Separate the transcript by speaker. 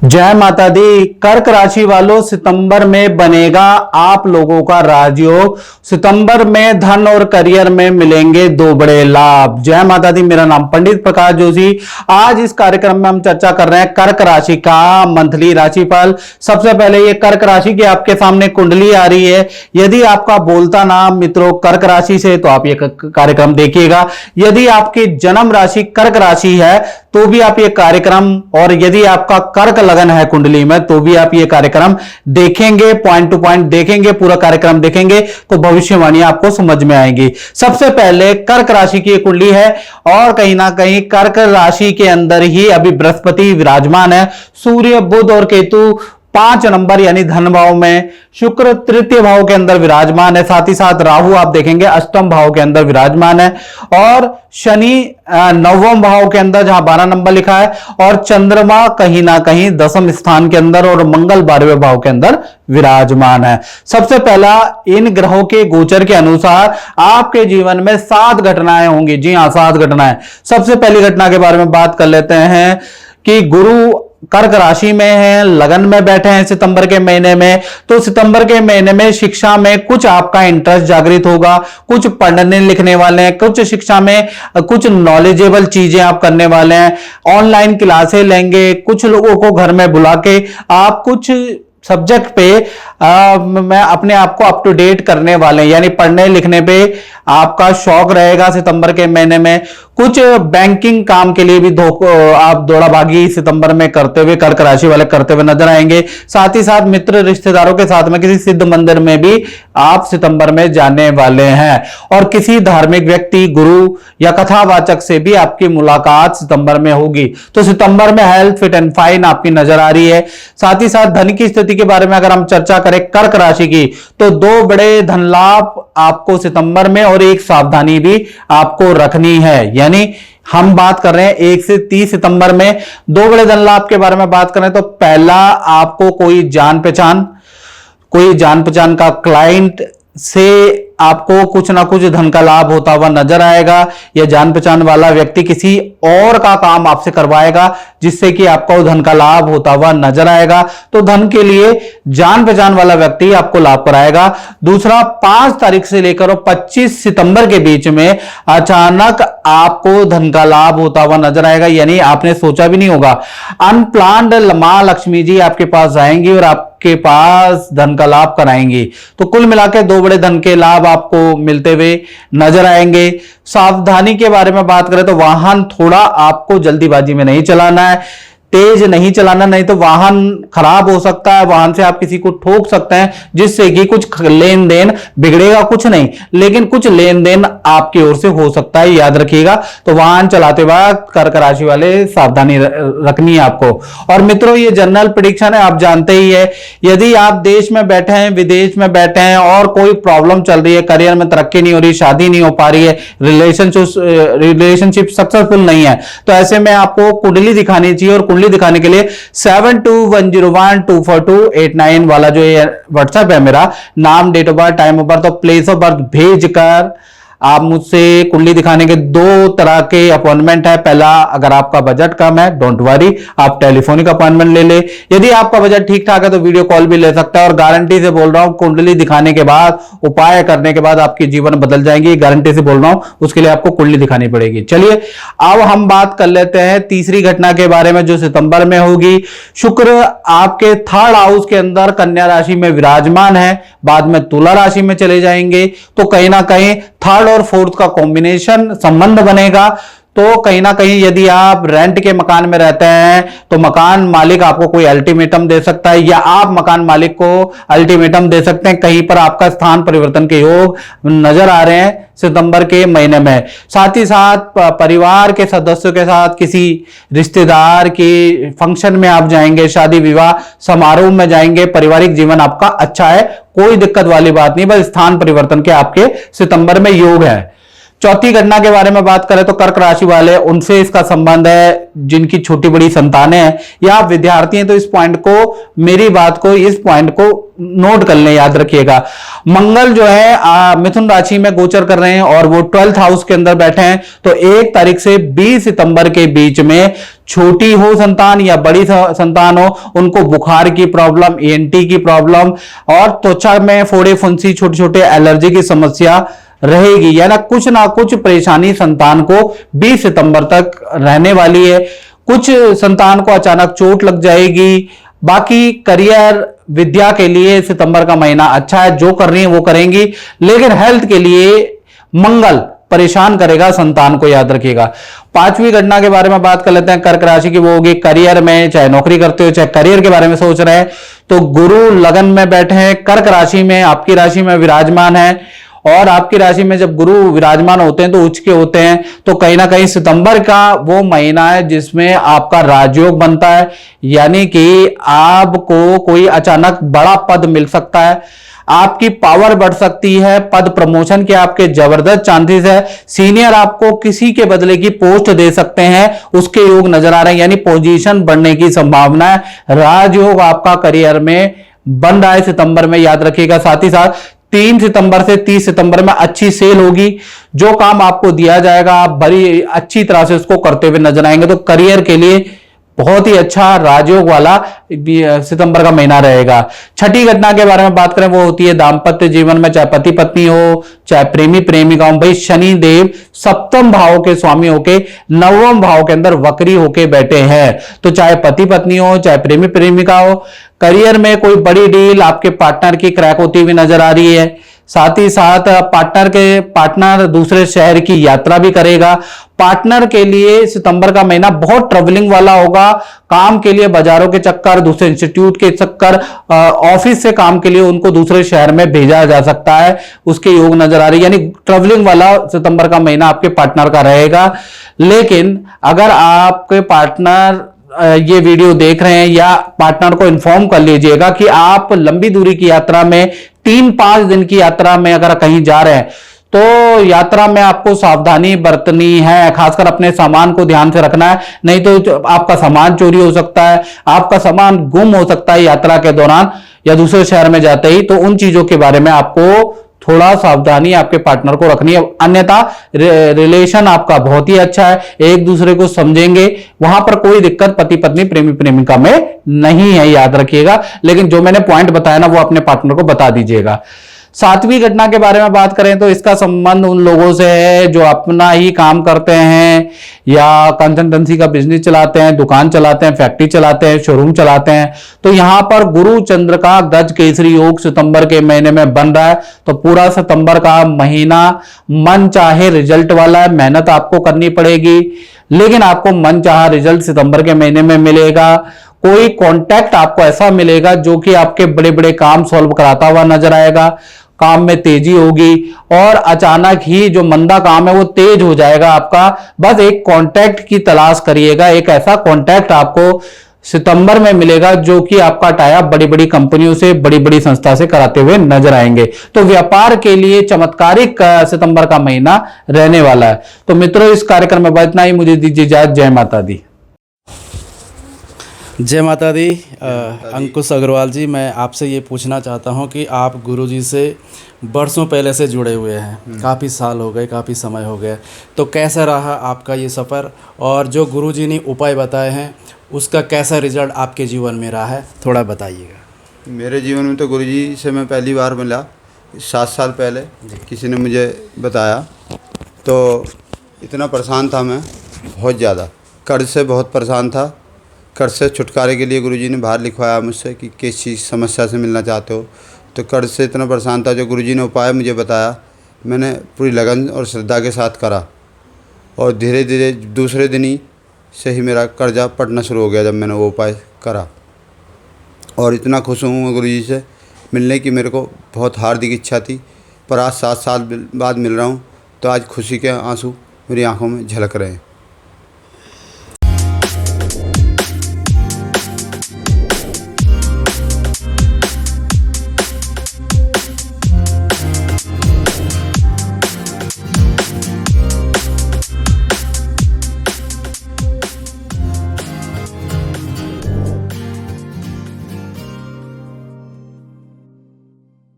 Speaker 1: जय माता दी। कर्क राशि वालों, सितंबर में बनेगा आप लोगों का राजयोग। सितंबर में धन और करियर में मिलेंगे दो बड़े लाभ। जय माता दी। मेरा नाम पंडित प्रकाश जोशी। आज इस कार्यक्रम में हम चर्चा कर रहे हैं कर्क राशि का मंथली राशिफल। सबसे पहले ये कर्क राशि की आपके सामने कुंडली आ रही है। यदि आपका बोलता नाम मित्रों कर्क राशि से तो आप ये कार्यक्रम देखिएगा। यदि आपकी जन्म राशि कर्क राशि है तो भी आप ये कार्यक्रम, और यदि आपका कर्क लगन है कुंडली में तो भी आप ये कार्यक्रम देखेंगे, पॉइंट टू पॉइंट देखेंगे, पूरा कार्यक्रम देखेंगे तो भविष्यवाणी आपको समझ में आएगी। सबसे पहले कर्क राशि की कुंडली है और कहीं ना कहीं कर्क राशि के अंदर ही अभी बृहस्पति विराजमान है। सूर्य, बुध और केतु 5 नंबर यानी धन भाव में, शुक्र तृतीय भाव के अंदर विराजमान है। साथ ही साथ राहु आप देखेंगे अष्टम भाव के अंदर विराजमान है, और शनि 9वें भाव के अंदर जहां 12 नंबर लिखा है, और चंद्रमा कहीं ना कहीं 10वें स्थान के अंदर, और मंगल 12वें भाव के अंदर विराजमान है। सबसे पहला इन ग्रहों के गोचर के अनुसार आपके जीवन में 7 घटनाएं होंगी। जी हां, 7 घटनाएं। सबसे पहली घटना के बारे में बात कर लेते हैं कि गुरु कर्क राशि में है, लगन में बैठे हैं सितंबर के महीने में। तो सितंबर के महीने में शिक्षा में कुछ आपका इंटरेस्ट जागृत होगा, कुछ पढ़ने लिखने वाले हैं, कुछ शिक्षा में कुछ नॉलेजेबल चीजें आप करने वाले हैं, ऑनलाइन क्लासें लेंगे, कुछ लोगों को घर में बुला के आप कुछ सब्जेक्ट पे मैं अपने आप को अप टू डेट करने वाले हैं, यानी पढ़ने लिखने पे आपका शौक रहेगा सितंबर के महीने में। कुछ बैंकिंग काम के लिए भी आप दौड़ा भागी सितंबर में करते हुए कर्क राशि वाले करते हुए नजर आएंगे। साथ ही साथ मित्र रिश्तेदारों के साथ में किसी सिद्ध मंदिर में भी आप सितंबर में जाने वाले हैं, और किसी धार्मिक व्यक्ति, गुरु या कथावाचक से भी आपकी मुलाकात सितंबर में होगी। तो सितंबर में हेल्थ फिट एंड फाइन आपकी नजर आ रही है। साथ ही साथ धन की स्थिति के बारे में अगर हम चर्चा करें कर्क राशि की, तो 2 बड़े धन लाभ आपको सितंबर में, और एक सावधानी भी आपको रखनी है। यानी हम बात कर रहे हैं 1 से 30 सितंबर में 2 बड़े धन लाभ के बारे में बात करें तो पहला, आपको कोई जान पहचान का क्लाइंट से आपको कुछ ना कुछ धन का लाभ होता हुआ नजर आएगा, या जान पहचान वाला व्यक्ति किसी और का काम आपसे करवाएगा जिससे कि आपको धन का लाभ होता हुआ नजर आएगा। तो धन के लिए जान पहचान वाला व्यक्ति आपको लाभ कराएगा। दूसरा, 5 तारीख से लेकर 25 सितंबर के बीच में अचानक आपको धन का लाभ होता हुआ नजर आएगा, यानी आपने सोचा भी नहीं होगा। अनप्लान्ड मां लक्ष्मी जी आपके पास आएंगी और आपके पास धन का लाभ कराएंगी। तो कुल मिलाकर 2 बड़े धन के लाभ आपको मिलते हुए नजर आएंगे। सावधानी के बारे में बात करें तो वाहन थोड़ा आपको जल्दीबाजी में नहीं चलाना है, तेज नहीं चलाना, नहीं तो वाहन खराब हो सकता है, वाहन से आप किसी को ठोक सकते हैं जिससे कि कुछ लेन देन बिगड़ेगा, कुछ नहीं लेकिन कुछ लेन देन आपकी ओर से हो सकता है, याद रखिएगा। तो वाहन चलाते वक्त कर्क राशि वाले सावधानी रखनी है आपको। और मित्रों, ये जनरल प्रेडिक्शन है, आप जानते ही है। यदि आप देश में बैठे हैं, विदेश में बैठे हैं और कोई प्रॉब्लम चल रही है, करियर में तरक्की नहीं हो रही, शादी नहीं हो पा रही है, रिलेशनशिप सक्सेसफुल नहीं है, तो ऐसे में आपको कुंडली दिखानी चाहिए। और दिखाने के लिए 7210124289 वाला जो ये व्हाट्सएप है मेरा, नाम, date of birth, time of birth और प्लेस ऑफ बर्थ भेजकर आप मुझसे कुंडली दिखाने के 2 तरह के अपॉइंटमेंट है। पहला, अगर आपका बजट कम है डोंट वरी, आप टेलीफोनिक अपॉइंटमेंट ले ले। यदि आपका बजट ठीक ठाक है तो वीडियो कॉल भी ले सकता है। और गारंटी से बोल रहा हूं, कुंडली दिखाने के बाद, उपाय करने के बाद आपकी जीवन बदल जाएंगे, गारंटी से बोल रहा हूं। उसके लिए आपको कुंडली दिखानी पड़ेगी। चलिए अब हम बात कर लेते हैं तीसरी घटना के बारे में जो सितंबर में होगी। शुक्र आपके 3rd हाउस के अंदर कन्या राशि में विराजमान है, बाद में तुला राशि में चले जाएंगे। तो कहीं ना कहीं 3rd और 4th का कॉम्बिनेशन संबंध बनेगा। तो कहीं ना कहीं यदि आप रेंट के मकान में रहते हैं तो मकान मालिक आपको कोई अल्टीमेटम दे सकता है, या आप मकान मालिक को अल्टीमेटम दे सकते हैं। कहीं पर आपका स्थान परिवर्तन के योग नजर आ रहे हैं सितंबर के महीने में। साथ ही साथ परिवार के सदस्यों के साथ किसी रिश्तेदार के फंक्शन में आप जाएंगे, शादी विवाह समारोह में जाएंगे। पारिवारिक जीवन आपका अच्छा है, कोई दिक्कत वाली बात नहीं, बस स्थान परिवर्तन के आपके सितंबर में योग है। चौथी घटना के बारे में बात करें तो कर्क राशि वाले, उनसे इसका संबंध है जिनकी छोटी बड़ी संतानें हैं या आप विद्यार्थी हैं, तो इस पॉइंट को, मेरी बात को, इस पॉइंट को नोट कर लें, याद रखिएगा। मंगल जो है मिथुन राशि में गोचर कर रहे हैं और वो 12th हाउस के अंदर बैठे हैं, तो 1 तारीख से 20 सितंबर के बीच में छोटी हो संतान या बड़ी संतान हो, उनको बुखार की प्रॉब्लम, ENT की प्रॉब्लम और त्वचा में फोड़े फुंसी, छोटे छोटे एलर्जी की समस्या रहेगी, या ना कुछ परेशानी संतान को 20 सितंबर तक रहने वाली है। कुछ संतान को अचानक चोट लग जाएगी। बाकी करियर, विद्या के लिए सितंबर का महीना अच्छा है, जो कर रही है वो करेंगी, लेकिन हेल्थ के लिए मंगल परेशान करेगा संतान को, याद रखिएगा। 5वीं घटना के बारे में बात कर लेते हैं कर्क राशि की, वो होगी करियर में, चाहे नौकरी करते हो चाहे करियर के बारे में सोच रहे हैं, तो गुरु लगन में बैठे हैं, कर्क राशि में, आपकी राशि में विराजमान है। और आपकी राशि में जब गुरु विराजमान होते हैं तो उच्च के होते हैं, तो कहीं ना कहीं सितंबर का वो महीना है जिसमें आपका राजयोग बनता है, यानी कि आपको कोई अचानक बड़ा पद मिल सकता है, आपकी पावर बढ़ सकती है, पद प्रमोशन के आपके जबरदस्त चांसेस है, सीनियर आपको किसी के बदले की पोस्ट दे सकते हैं, उसके योग नजर आ रहे हैं, यानी पोजीशन बढ़ने की संभावना है। राजयोग आपका करियर में बन रहा है सितंबर में, याद रखिएगा। साथ ही साथ 3 सितंबर से 30 सितंबर में अच्छी सेल होगी, जो काम आपको दिया जाएगा आप बड़ी अच्छी तरह से उसको करते हुए नजर आएंगे, तो करियर के लिए बहुत ही अच्छा राजयोग वाला सितंबर का महीना रहेगा। छठी घटना के बारे में बात करें, वो होती है दाम्पत्य जीवन में, चाहे पति पत्नी हो चाहे प्रेमी प्रेमिका हो। भाई शनि देव 7वें भाव के स्वामी होके 9वें भाव के अंदर वक्री होके बैठे हैं, तो चाहे पति पत्नी हो चाहे प्रेमी प्रेमिका हो, करियर में कोई बड़ी डील आपके पार्टनर की क्रैक होती हुई नजर आ रही है। साथ ही साथ पार्टनर दूसरे शहर की यात्रा भी करेगा। पार्टनर के लिए सितंबर का महीना बहुत ट्रेवलिंग वाला होगा, काम के लिए बाजारों के चक्कर, दूसरे इंस्टीट्यूट के चक्कर, ऑफिस से काम के लिए उनको दूसरे शहर में भेजा जा सकता है, उसके योग नजर आ रही है, यानी ट्रेवलिंग वाला सितंबर का महीना आपके पार्टनर का रहेगा। लेकिन अगर आपके पार्टनर ये वीडियो देख रहे हैं, या पार्टनर को इन्फॉर्म कर लीजिएगा कि आप लंबी दूरी की यात्रा में 3-5 दिन की यात्रा में अगर कहीं जा रहे हैं, तो यात्रा में आपको सावधानी बरतनी है, खासकर अपने सामान को ध्यान से रखना है, नहीं तो आपका सामान चोरी हो सकता है, आपका सामान गुम हो सकता है यात्रा के दौरान या दूसरे शहर में जाते ही, तो उन चीजों के बारे में आपको थोड़ा सावधानी आपके पार्टनर को रखनी है। अन्यथा रिलेशन आपका बहुत ही अच्छा है, एक दूसरे को समझेंगे, वहां पर कोई दिक्कत पति पत्नी प्रेमी प्रेमिका में नहीं है, याद रखिएगा। लेकिन जो मैंने पॉइंट बताया ना, वो अपने पार्टनर को बता दीजिएगा। 7वीं घटना के बारे में बात करें तो इसका संबंध उन लोगों से है जो अपना ही काम करते हैं या कंसल्टेंसी का बिजनेस चलाते हैं, दुकान चलाते हैं, फैक्ट्री चलाते हैं, शोरूम चलाते हैं। तो यहां पर गुरु चंद्र का गज केसरी योग सितंबर के महीने में बन रहा है, तो पूरा सितंबर का महीना मन चाहे रिजल्ट वाला है। मेहनत आपको करनी पड़ेगी, लेकिन आपको मन चाहा रिजल्ट सितंबर के महीने में मिलेगा। कोई कॉन्टैक्ट आपको ऐसा मिलेगा जो कि आपके बड़े बड़े काम सॉल्व कराता हुआ नजर आएगा, काम में तेजी होगी और अचानक ही जो मंदा काम है वो तेज हो जाएगा आपका। बस एक कॉन्टैक्ट की तलाश करिएगा, एक ऐसा कॉन्टैक्ट आपको सितंबर में मिलेगा जो कि आपका टाई बड़ी बड़ी कंपनियों से, बड़ी बड़ी संस्था से कराते हुए नजर आएंगे। तो व्यापार के लिए चमत्कारिक सितंबर का महीना रहने वाला है। तो मित्रों, इस कार्यक्रम में इतना ही, मुझे दीजिए इजाजत। जय माता दी।
Speaker 2: जय माता दी। अंकुश अग्रवाल जी, मैं आपसे ये पूछना चाहता हूँ कि आप गुरुजी से बरसों पहले से जुड़े हुए हैं, काफ़ी साल हो गए, काफ़ी समय हो गया, तो कैसा रहा आपका ये सफ़र, और जो गुरुजी ने उपाय बताए हैं उसका कैसा रिजल्ट आपके जीवन में रहा है, थोड़ा बताइएगा।
Speaker 3: मेरे जीवन में तो गुरुजी से मैं पहली बार मिला 7 साल पहले, किसी ने मुझे बताया, तो इतना परेशान था मैं, बहुत ज़्यादा कर्ज से बहुत परेशान था। कर्ज से छुटकारे के लिए गुरुजी ने बाहर लिखवाया मुझसे कि किस चीज़ समस्या से मिलना चाहते हो, तो कर्ज से इतना परेशान था। जो गुरुजी ने उपाय मुझे बताया, मैंने पूरी लगन और श्रद्धा के साथ करा, और धीरे धीरे दूसरे दिन ही से ही मेरा कर्जा पड़ना शुरू हो गया जब मैंने वो उपाय करा। और इतना खुश हूँ गुरुजी से मिलने की, मेरे को बहुत हार्दिक इच्छा थी, पर आज 7 साल बाद मिल रहा हूँ, तो आज खुशी के आंसू मेरी आंखों में झलक रहे हैं।